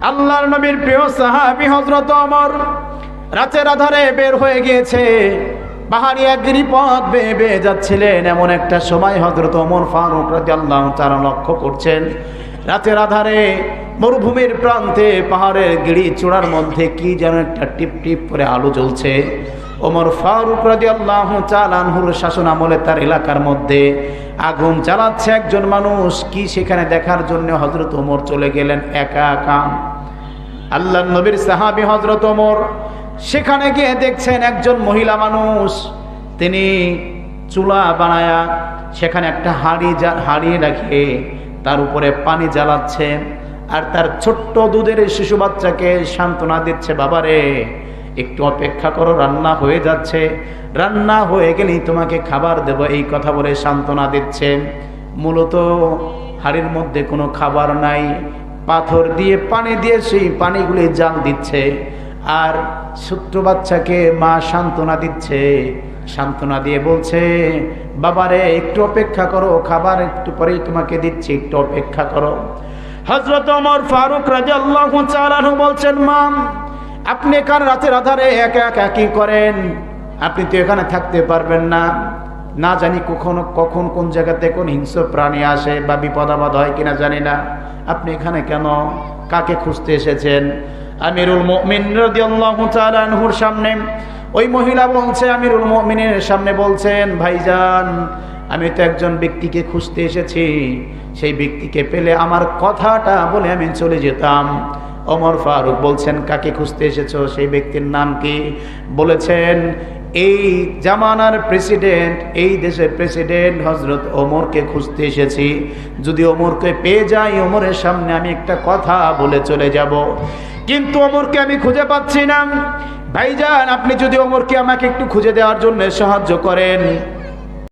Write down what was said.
আল্লাহর নবীর প্রিয় সাহাবী হযরত ওমর রাতের আধারে বের হয়ে গিয়েছে, পাহাড়ি এক গিরিপথ বেয়ে বেয়ে যাচ্ছিলেন। এমন একটা সময় হযরত ওমর ফারুক রাদিয়াল্লাহু তাআলা লক্ষ্য করছেন, রাতের আধারে মরুভূমির প্রান্তে পাহাড়ের গিরি চূড়ার মধ্যে কি যেন একটা টিপ টিপ করে আলো জ্বলছে। ওমর ফারুক রাদিয়াল্লাহু তাআলা আনহুর শাসন আমলে তার এলাকার মধ্যে আগুন জ্বালাচ্ছে একজন মানুষ। কি সেখানে দেখার জন্য হযরত ওমর চলে গেলেন একা একা। আল্লাহর নবীর সাহাবী হযরত ওমর সেখানে গিয়ে দেখছেন একজন মহিলা মানুষ, তিনি চুলা বানায়া সেখানে একটা হাঁড়ি রাখে তার উপরে পানি জ্বালাচ্ছে, আর তার ছোট্ট দুধের শিশু বাচ্চাকে সান্ত্বনা দিচ্ছে, বাবারে একটু অপেক্ষা করো, রান্না হয়ে যাচ্ছে, রান্না হয়ে গেলেই তোমাকে খাবার দেব, এই কথা বলে সান্ত্বনা দিচ্ছে। মূলত হাড়ির মধ্যে কোনো খাবার নাই, পাথর দিয়ে পানি দিয়ে সেই পানিগুলি জাল দিচ্ছে, আর ছোট্ট বাচ্চাকে মা সান্ত্বনা দিচ্ছে, সান্ত্বনা দিয়ে বলছে, বাবারে একটু অপেক্ষা করো, খাবার একটু পরেই তোমাকে দিচ্ছি, একটু অপেক্ষা করো। হযরত ওমর ফারুক রাদিয়াল্লাহু তাআলা বলছেন, মা আপনি এখানে রাতের আধারে একা একা কি করেন? আপনি তো এখানে থাকতে পারবেন না, না জানি কখন কোন জায়গাতে কোন হিংস্র প্রাণী আসে বা বিপদ আপদ হয় কিনা জানি না, আপনি এখানে কেন? কাকে খুঁজতে এসেছেন? আমিরুল মুমিনিন রাদিয়াল্লাহু তাআলা আনহুর সামনে ওই মহিলা বলছে, আমিরুল মুমিনের সামনে বলছেন, ভাইজান আমি তো একজন ব্যক্তিকে খুঁজতে এসেছি, সেই ব্যক্তিকে পেলে আমার কথাটা বলে আমি চলে যেতাম। ওমর ফারুক বলছেন, কাকে খুঁজতে এসেছো? সেই ব্যক্তির নাম কি? বলেছেন, এই জামানার প্রেসিডেন্ট, এই দেশের প্রেসিডেন্ট হযরত ওমরকে খুঁজতে এসেছি। যদি ওমরকে পেয়ে যাই, ওমরের সামনে আমি একটা কথা বলে চলে যাব, কিন্তু ওমরকে আমি খুঁজে পাচ্ছি না। ভাইজান আপনি যদি ওমরকে আমাকে একটু খুঁজে দেওয়ার জন্য সাহায্য করেন,